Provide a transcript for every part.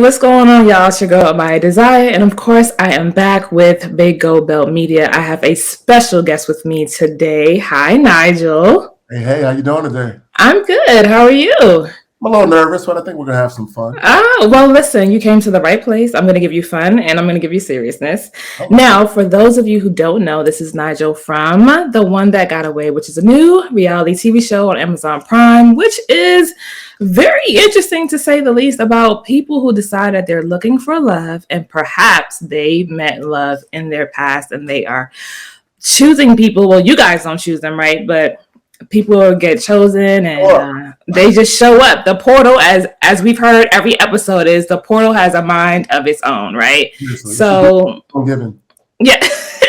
what's going on, y'all? It's your girl, My Desire, and of course, I am back with Big Gold Belt Media. I have a special guest with me today. Hi, Nigel. Hey, how you doing today? I'm good. How are you? I'm a little nervous, but I think we're gonna have some fun. Well, listen, you came to the right place. I'm going to give you fun and I'm going to give you seriousness. Oh, Now, for those of you who don't know, this is Nigel from The One That Got Away, which is a new reality TV show on Amazon Prime, which is very interesting to say the least about people who decide that they're looking for love and perhaps they met love in their past and they are choosing people. Well, you guys don't choose them, right? But people get chosen and sure. they just show up. The portal, as we've heard every episode, is the portal has a mind of its own, right? Seriously, it's a gift So I'm giving. yeah,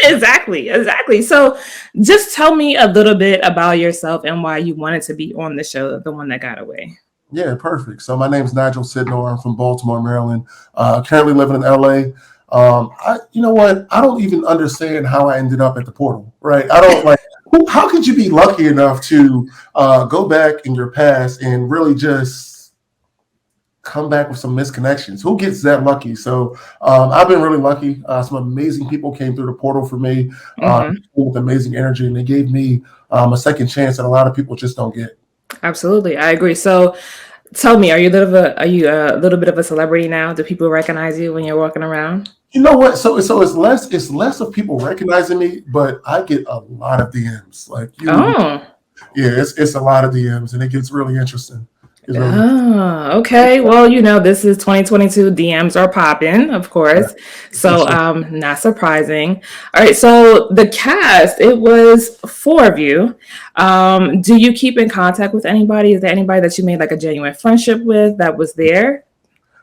exactly. So just tell me a little bit about yourself and why you wanted to be on the show, The One That Got Away. Yeah, perfect. So my name's Nigel Sydnor. I'm from Baltimore, Maryland. Currently living in LA. You know what? I don't even understand how I ended up at the portal. Right? I don't like. How could you be lucky enough to go back in your past and really just come back with some misconnections? Who gets that lucky? So I've been really lucky. Some amazing people came through the portal for me with amazing energy, and they gave me a second chance that a lot of people just don't get. Absolutely, I agree. So tell me, are you a little bit of a celebrity now? Do people recognize you when you're walking around? You know what? So it's less of people recognizing me, but I get a lot of DMs. Oh. Yeah, it's a lot of DMs, and it gets really interesting. It's really Oh, okay. Well, this is 2022. DMs are popping, of yeah, course. for So, sure. not surprising. All right. So the cast, it was four of you. Do you keep in contact with anybody? Is there anybody that you made like a genuine friendship with that was there?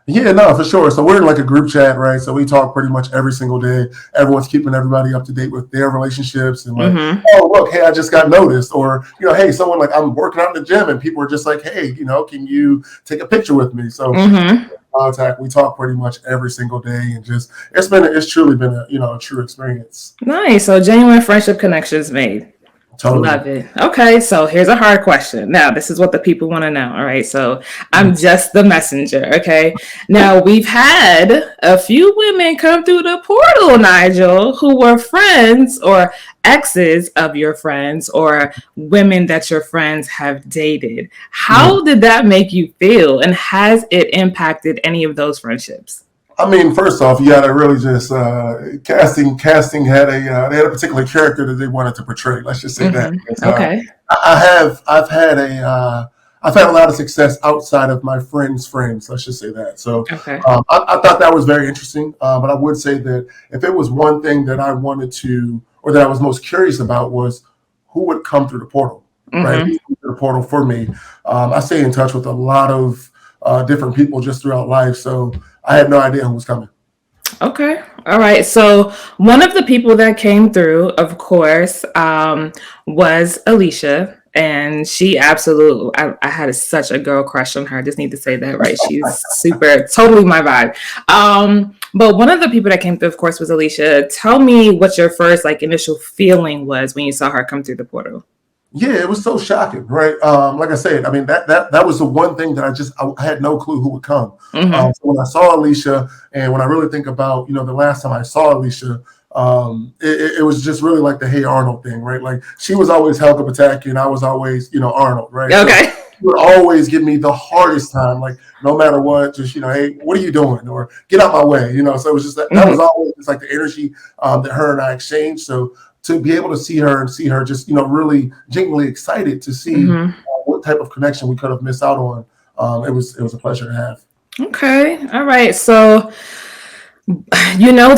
Yeah, no, for sure. So we're in like a group chat, right? So we talk pretty much every single day. Everyone's keeping everybody up to date with their relationships and like, Mm-hmm. oh, look, hey, I just got noticed. Or, hey, someone like I'm working out in the gym and people are just like, hey, can you take a picture with me? So Mm-hmm. contact, we talk pretty much every single day and just it's truly been a true experience. Nice. So genuine friendship connections made. Totally. Love it. Okay, so here's a hard question. Now, this is what the people want to know. All right, so I'm just the messenger. Okay, now we've had a few women come through the portal, Nigel, who were friends or exes of your friends or women that your friends have dated. Mhm. How did that make you feel, and has it impacted any of those friendships? I mean, first off, you got to really just casting had they had a particular character that they wanted to portray. Let's just say that. Mm-hmm. Okay. I've had a lot of success outside of my friends' friends. Let's just say that. So Okay. I thought that was very interesting. But I would say that if it was one thing that I wanted to, or that I was most curious about, was who would come through the portal, right? Mm-hmm. Who would come through the portal for me. I stay in touch with a lot of different people just throughout life, so I had no idea who was coming. Okay. All right. So one of the people that came through, of course, was Alicia. And she absolutely, I had such a girl crush on her. I just need to say that, right? She's super, totally my vibe. But one of the people that came through, of course, was Alicia. Tell me what your first like initial feeling was when you saw her come through the portal. Yeah, it was so shocking, right? Like I said, I mean that was the one thing that I had no clue who would come. Mm-hmm. So when I saw Alicia, and when I really think about the last time I saw Alicia, it was just really like the Hey Arnold thing, right? Like she was always Helga Pataki, and I was always Arnold, right? So Okay. she would always give me the hardest time, like no matter what, just hey, what are you doing, or get out my way, So it was just that was Mm-hmm. always just like the energy that her and I exchanged. So to be able to see her and see her just really genuinely excited to see Mm-hmm. what type of connection we could have missed out on. It was a pleasure to have. Okay. All right. So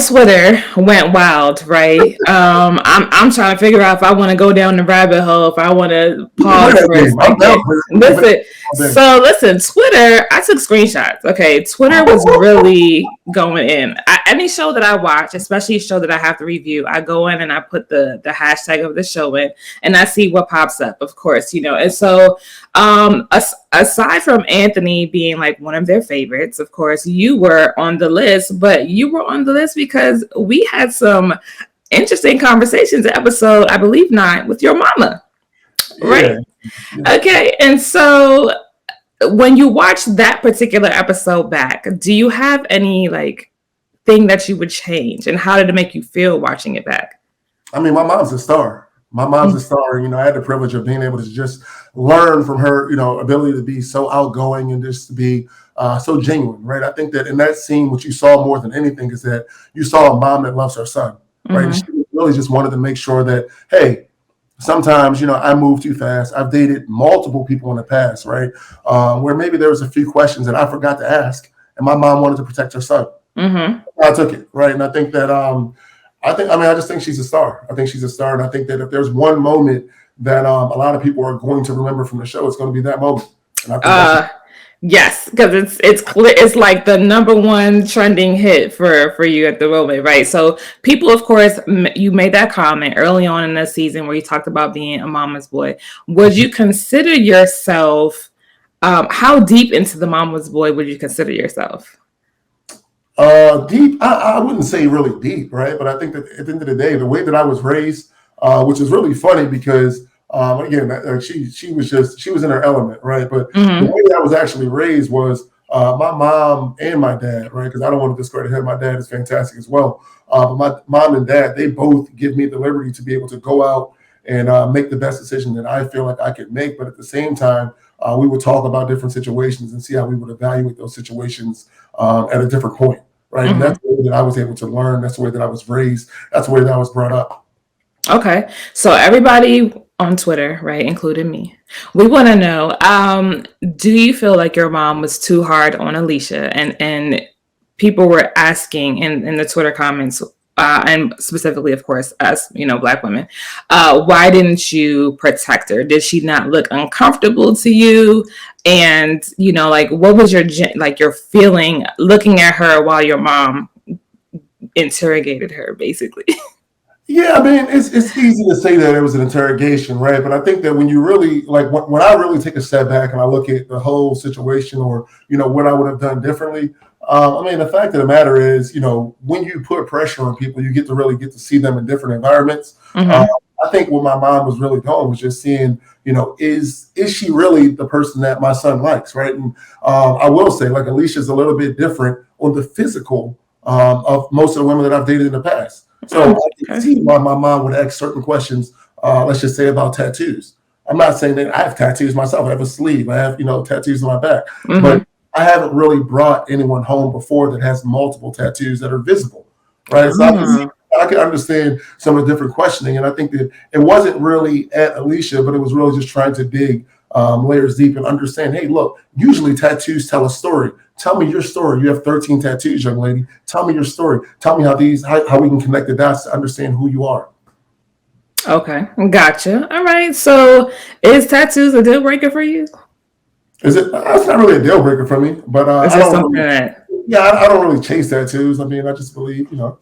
Twitter went wild, right? I'm trying to figure out if I want to go down the rabbit hole, if I want to We can play pause that for a game. I'm down second. for it. We can play Listen, that all day. Twitter, I took screenshots. Okay, Twitter was really going in. Any show that I watch, especially a show that I have to review, I go in and I put the hashtag of the show in, and I see what pops up. Of course, and so aside from Anthony being like one of their favorites, of course, you were on the list, but you were on the list because we had some interesting conversations, episode, I believe 9, with your mama, Yeah, right? yeah. Okay, and so when you watch that particular episode back, do you have any like thing that you would change, and how did it make you feel watching it back? I mean, my mom's a star. My mom's a star. You know, I had the privilege of being able to just learn from her, you know, ability to be so outgoing and just to be so genuine, right? I think that in that scene, what you saw more than anything is that you saw a mom that loves her son, right? And she really just wanted to make sure that, hey, sometimes, you know, I move too fast. I've dated multiple people in the past, right? Where maybe there was a few questions that I forgot to ask, and my mom wanted to protect her son. I took it, right? And I think that I just think she's a star. I think she's a star. And I think that if there's one moment that a lot of people are going to remember from the show, it's going to be that moment. And I think yes, because it's clear, it's like the number one trending hit for you at the moment, right? So people, of course, you made that comment early on in the season where you talked about being a mama's boy. Would you consider yourself, how deep into the mama's boy would you consider yourself? Deep, I wouldn't say really deep, right? But I think that at the end of the day, the way that I was raised, which is really funny because again, she was in her element, right? But the way that I was actually raised was my mom and my dad, right? Because I don't want to discredit him. My dad is fantastic as well. But my mom and dad, they both give me the liberty to be able to go out and make the best decision that I feel like I could make. But at the same time, we would talk about different situations and see how we would evaluate those situations at a different point, right? And that's the way that I was able to learn. That's the way that I was raised. That's the way that I was brought up. Okay, so everybody on Twitter, right, including me, we want to know: do you feel like your mom was too hard on Alicia? And people were asking in the Twitter comments, and specifically, of course, us, you know, Black women, why didn't you protect her? Did she not look uncomfortable to you? And you know, like, what was your feeling looking at her while your mom interrogated her, basically? Yeah, I mean, it's easy to say that it was an interrogation, right? But I think that when you really like when I really take a step back and I look at the whole situation, or you know what I would have done differently. I mean, the fact of the matter is, you know, when you put pressure on people, you get to see them in different environments. I think what my mom was really doing was just seeing, you know, is she really the person that my son likes, right? And I will say, like, Alicia's a little bit different on the physical of most of the women that I've dated in the past. So I can see why my mom would ask certain questions, let's just say about tattoos. I'm not saying that I have tattoos myself. I have a sleeve. I have, you know, tattoos on my back. But I haven't really brought anyone home before that has multiple tattoos that are visible, right? So I can understand some of the different questioning. And I think that it wasn't really at Alicia, but it was really just trying to dig layers deep and understand, hey, look, usually tattoos tell a story. Tell me your story. You have 13 tattoos, young lady. Tell me your story. Tell me how we can connect the dots to understand who you are. Okay, gotcha. All right. So, is tattoos a deal breaker for you? Is it? It's not really a deal breaker for me, but Is I that don't something really, that? yeah, I don't really chase tattoos. I mean, I just believe, you know,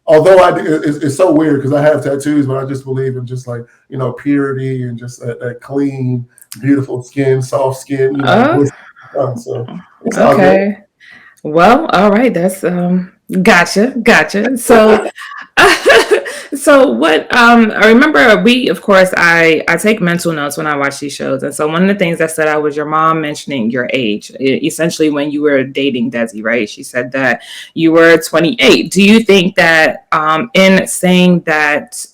although it's so weird because I have tattoos, but I just believe in just like, you know, purity and just that clean, beautiful skin, soft skin, you know. So it's all good. Okay. Well, all right. That's gotcha. So, so what? I remember of course, I take mental notes when I watch these shows, and so one of the things that stood out was your mom mentioning your age, essentially when you were dating Desi, right? She said that you were 28. Do you think that in saying that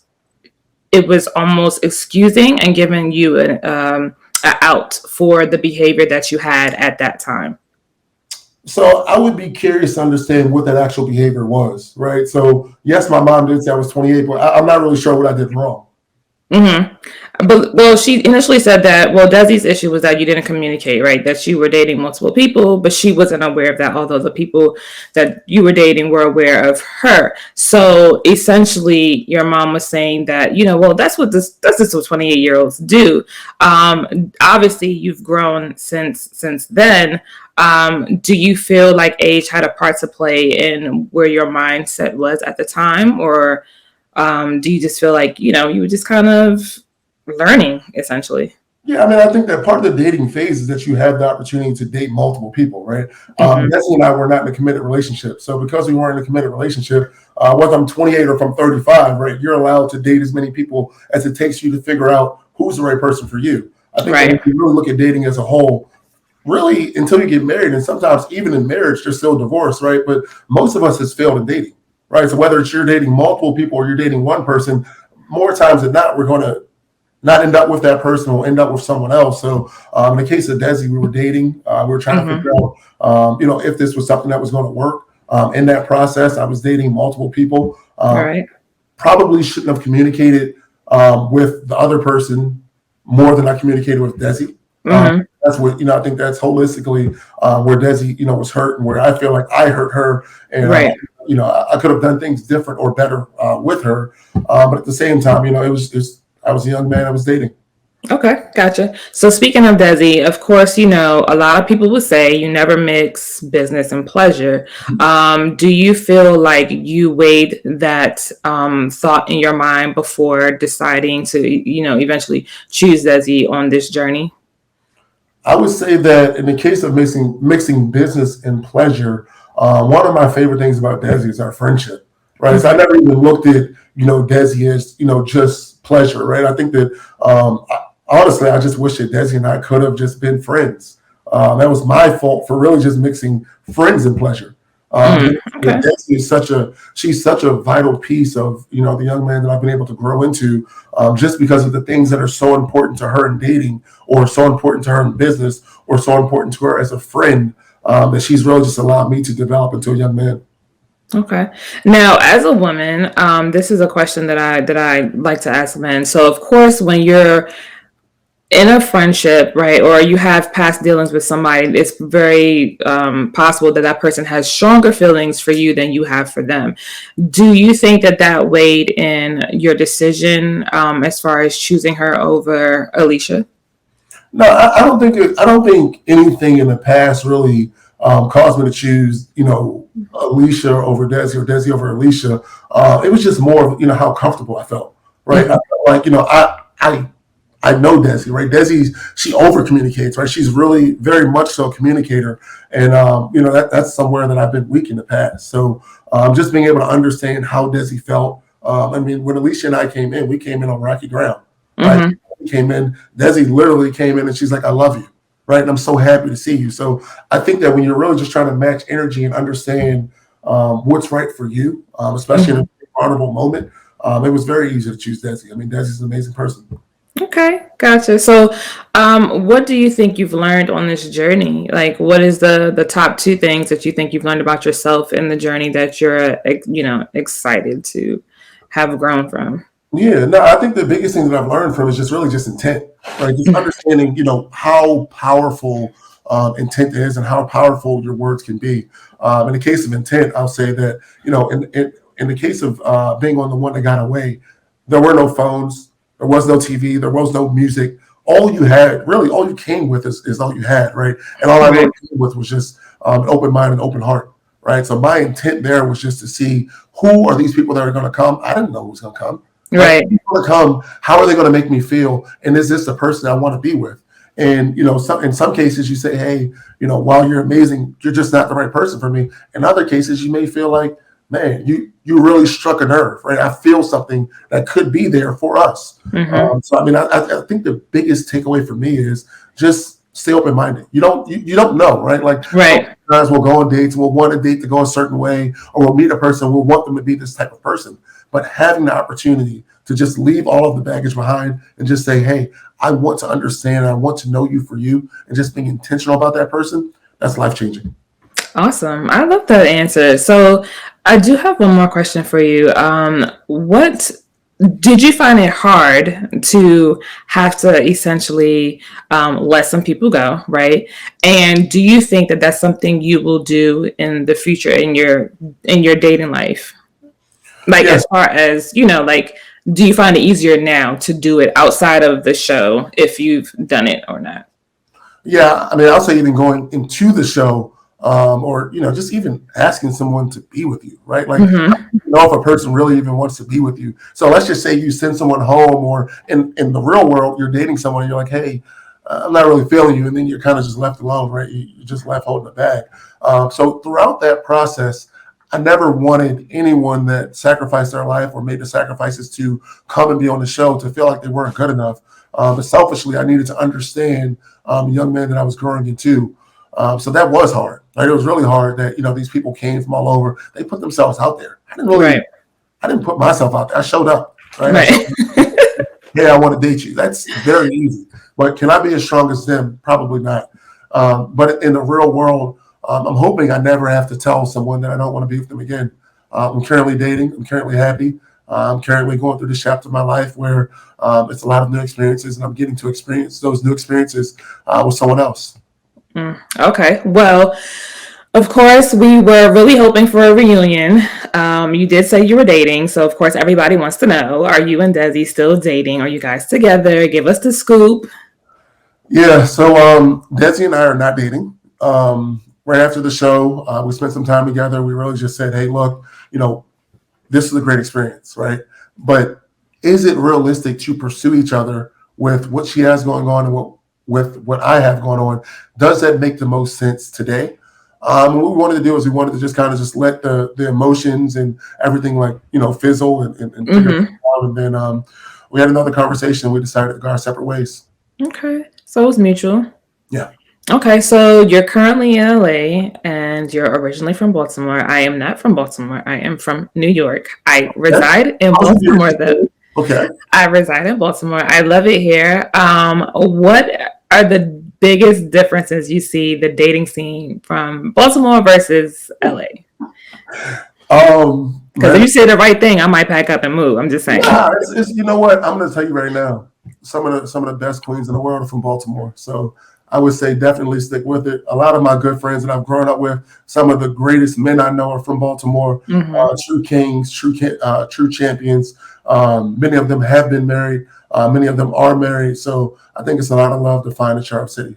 it was almost excusing and giving you a out for the behavior that you had at that time? So I would be curious to understand what that actual behavior was, right? So yes, my mom did say I was 28, but I'm not really sure what I did wrong. But well, she initially said that, well, Desi's issue was that you didn't communicate, right? That you were dating multiple people, but she wasn't aware of that, although the people that you were dating were aware of her. So essentially your mom was saying that, you know, well, that's just what 28-year-olds do. Obviously you've grown since then. Do you feel like age had a part to play in where your mindset was at the time, or do you just feel like, you know, you were just kind of learning essentially? Yeah, I mean, I think that part of the dating phase is that you have the opportunity to date multiple people, right? Desi and I were not in a committed relationship. So because we weren't in a committed relationship, whether I'm 28 or if I'm 35, right, you're allowed to date as many people as it takes you to figure out who's the right person for you. I think that if you really look at dating as a whole, really until you get married, and sometimes even in marriage, there's still divorce, right? But most of us has failed in dating, right? So whether it's you're dating multiple people or you're dating one person, more times than not, we're going to not end up with that person. We'll end up with someone else. So in the case of Desi, we were dating. We were trying to figure out, if this was something that was going to work. In that process, I was dating multiple people. All right. Probably shouldn't have communicated with the other person more than I communicated with Desi. That's what, I think that's holistically where Desi, was hurt, and where I feel like I hurt her. And, Right. I could have done things different or better with her. But at the same time, I was a young man I was dating. Okay, gotcha. So speaking of Desi, of course, a lot of people would say you never mix business and pleasure. Do you feel like you weighed that thought in your mind before deciding to, eventually choose Desi on this journey? I would say that in the case of mixing business and pleasure, one of my favorite things about Desi is our friendship, right? So I never even looked at Desi as just pleasure, right? I think that honestly, I just wish that Desi and I could have just been friends. That was my fault for really just mixing friends and pleasure. Okay. Desi is she's such a vital piece of the young man that I've been able to grow into, just because of the things that are so important to her in dating, or so important to her in business, or so important to her as a friend, that she's really just allowed me to develop into a young man. Okay. Now, as a woman, this is a question that I like to ask men. So, of course, when you're in a friendship, right, or you have past dealings with somebody, it's very possible that that person has stronger feelings for you than you have for them. Do you think that that weighed in your decision as far as choosing her over Alicia? No, I don't think I don't think anything in the past really caused me to choose, Alicia over Desi, or Desi over Alicia. It was just more of how comfortable I felt, right? I felt like I know Desi, right? She over communicates, right? She's really very much so a communicator, and that's somewhere that I've been weak in the past. So just being able to understand how Desi felt. When Alicia and I came in, we came in on rocky ground, right? We came in, Desi literally came in, and she's like, "I love you," right? And I'm so happy to see you. So I think that when you're really just trying to match energy and understand what's right for you, especially in a vulnerable moment, it was very easy to choose Desi. Desi's an amazing person. Okay, gotcha. So, what do you think you've learned on this journey? Like, what is the top two things that you think you've learned about yourself in the journey that you're, excited to have grown from? Yeah, no, I think the biggest thing that I've learned from is just really just intent, right? Just understanding, how powerful intent is, and how powerful your words can be. In the case of intent, I'll say that, in the case of being on the one that got away, there were no phones, there was no TV, there was no music. All you had, really, all you came with is all you had, right? And all I Right. really came with was just an open mind and open heart, right? So my intent there was just to see, who are these people that are going to come. I didn't know who was going to come. Right? Right. People that come, how are they going to make me feel? And is this the person I want to be with? And in some cases, you say, hey, while you're amazing, you're just not the right person for me. In other cases, you may feel like, man, you really struck a nerve, right? I feel something that could be there for us. So I think the biggest takeaway for me is just stay open minded. You don't know, right? Like, Right. guys will go on dates, we'll want a date to go a certain way, or we'll meet a person, we'll want them to be this type of person. But having the opportunity to just leave all of the baggage behind and just say, hey, I want to understand, I want to know you for you, and just being intentional about that person, that's life changing. Awesome. I love that answer. So, I do have one more question for you. What did you find it hard to have to essentially let some people go, right? And do you think that that's something you will do in the future in your dating life? Like, Yeah, as far as like, do you find it easier now to do it outside of the show if you've done it or not? yeah. I'll say even going into the show, or just even asking someone to be with you, right? Like, if a person really even wants to be with you. So let's just say you send someone home, or in the real world, you're dating someone, and you're like, hey, I'm not really feeling you, and then you're kind of just left alone, right? You're just left holding the bag. So throughout that process, I never wanted anyone that sacrificed their life or made the sacrifices to come and be on the show to feel like they weren't good enough. But selfishly, I needed to understand the young man that I was growing into. So that was hard. Right? It was really hard that these people came from all over. They put themselves out there. Right. I didn't put myself out there. I showed up. Right. Right. Yeah, I want to date you. That's very easy. But can I be as strong as them? Probably not. But in the real world, I'm hoping I never have to tell someone that I don't want to be with them again. I'm currently dating. I'm currently happy. I'm currently going through this chapter of my life where it's a lot of new experiences, and I'm getting to experience those new experiences with someone else. Okay. Well, of course, we were really hoping for a reunion. You did say you were dating, so of course, everybody wants to know: are you and Desi still dating? Are you guys together? Give us the scoop. Yeah. So Desi and I are not dating. Right after the show, we spent some time together. We really just said, "Hey, look, this is a great experience, right? But is it realistic to pursue each other with what she has going on and with what I have going on? Does that make the most sense today?" What we wanted to do is we wanted to just kind of just let the emotions and everything fizzle and figure it out. And then we had another conversation. We decided to go our separate ways. Okay. So it was mutual. Yeah. Okay, so you're currently in LA and you're originally from Baltimore. I am not from Baltimore. I am from New York. I reside in Baltimore, though. Okay. I reside in Baltimore. I love it here. What are the biggest differences you see the dating scene from Baltimore versus LA? Because if you say the right thing, I might pack up and move. I'm just saying. Yeah, you know what? I'm going to tell you right now. Some of the best queens in the world are from Baltimore. So I would say definitely stick with it. A lot of my good friends that I've grown up with, some of the greatest men I know are from Baltimore. True kings, true champions. Many of them have been married. Many of them are married. So I think it's a lot of love to find a charm city.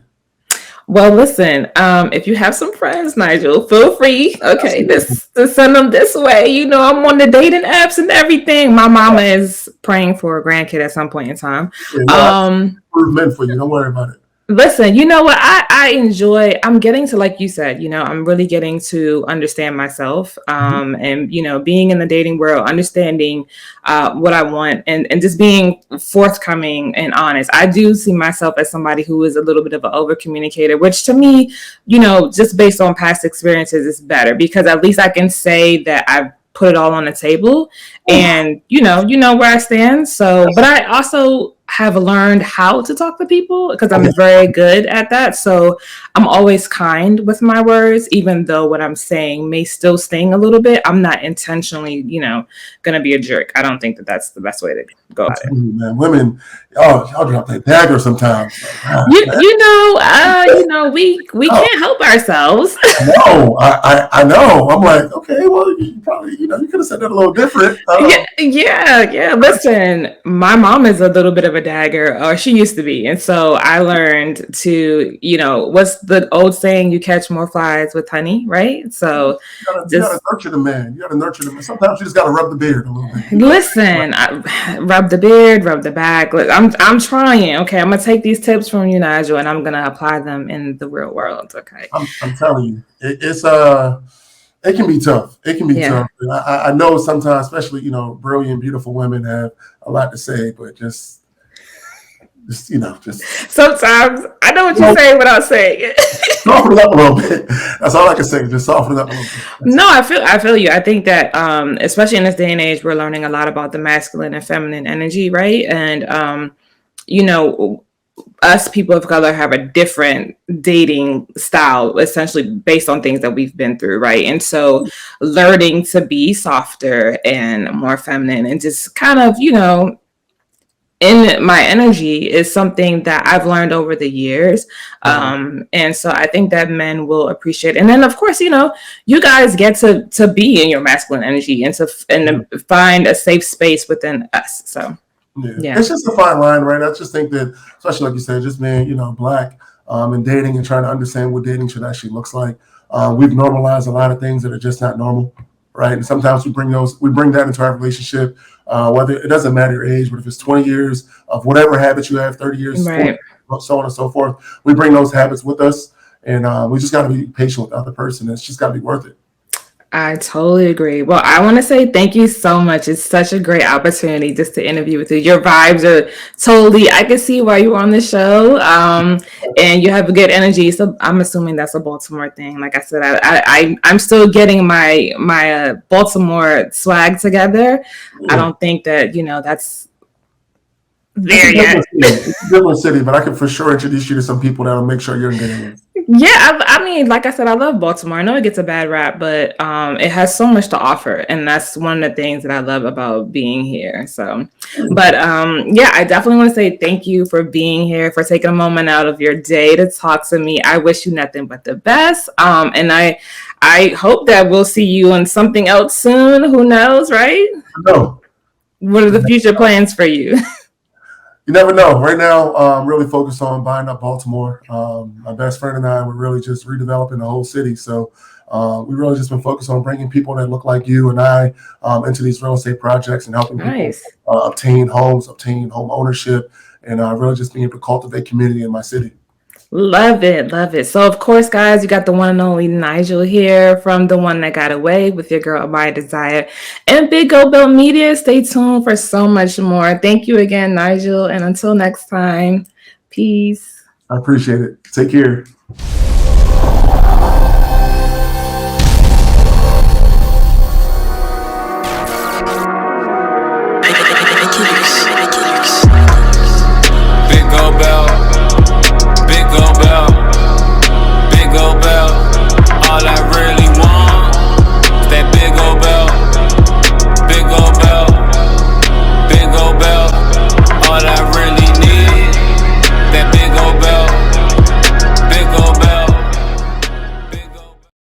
Well, listen, if you have some friends, Nigel, feel free, to send them this way. I'm on the dating apps and everything. My mama is praying for a grandkid at some point in time. Improvement for you. Don't worry about it. Listen, you know what? I'm getting to, like you said, I'm really getting to understand myself, and, being in the dating world, understanding what I want and just being forthcoming and honest. I do see myself as somebody who is a little bit of an over communicator, which to me, just based on past experiences is better because at least I can say that I've put it all on the table and, you know where I stand. So, but I also have learned how to talk to people because I'm very good at that. So I'm always kind with my words, even though what I'm saying may still sting a little bit. I'm not intentionally, going to be a jerk. I don't think that that's the best way to go about it. Man, women, y'all drop that dagger sometimes. We can't help ourselves. No, I know. I'm like, okay, well, you probably, you could have said that a little different. Yeah. Listen, my mom is a little bit of a dagger, or she used to be. And so I learned to, what's the old saying? You catch more flies with honey, right? So you gotta nurture the man. You gotta nurture the man. Sometimes you just gotta rub the beard a little bit. Listen, rub the beard, rub the back. Look, I'm trying. Okay, I'm gonna take these tips from you, Nigel, and I'm gonna apply them in the real world. Okay. I'm telling you, it can be tough. It can be tough. And I know sometimes, especially brilliant, beautiful women have a lot to say, but just sometimes I know what you're saying without saying it. Soften it up a little bit. That's all I can say. Just soften it up a little bit. No, I feel you. I think that especially in this day and age, we're learning a lot about the masculine and feminine energy, right? And us people of color have a different dating style, essentially based on things that we've been through, right? And so learning to be softer and more feminine and just kind of, in my energy is something that I've learned over the years. And so I think that men will appreciate it. And then of course, you guys get to be in your masculine energy and to find a safe space within us. So yeah. It's just a fine line, right? I just think that, especially like you said, just being, Black and dating and trying to understand what dating should actually looks like. We've normalized a lot of things that are just not normal, right? And sometimes we bring that into our relationship, whether it doesn't matter your age, but if it's 20 years of whatever habits you have, 30 years, right. 40, so on and so forth, we bring those habits with us. And we just got to be patient with the other person. It's just got to be worth it. I totally agree. Well, I want to say thank you so much. It's such a great opportunity just to interview with you. Your vibes are totally, I can see why you were on the show. And you have a good energy. So I'm assuming that's a Baltimore thing. Like I said, I'm still getting my Baltimore swag together. I Yeah. don't think that, that's It's a there yet. different city. It's a different city, but I can for sure introduce you to some people that'll make sure you're in good hands. Yeah, I mean, like I said, I love Baltimore. I know it gets a bad rap, but it has so much to offer, and that's one of the things that I love about being here. So, but yeah, I definitely want to say thank you for being here, for taking a moment out of your day to talk to me. I wish you nothing but the best, and I hope that we'll see you on something else soon. Who knows, right? No. What are the future plans for you? You never know. Right now, I'm really focused on buying up Baltimore. My best friend and I were really just redeveloping the whole city. So we really just been focused on bringing people that look like you and I into these real estate projects and helping people Nice. obtain homes, obtain home ownership, and really just being able to cultivate community in my city. Love it, love it. So, of course, guys, you got the one and only Nigel here from The One That Got Away with your girl, My Desire, and Big Go Belt Media. Stay tuned for so much more. Thank you again, Nigel. And until next time, peace. I appreciate it. Take care.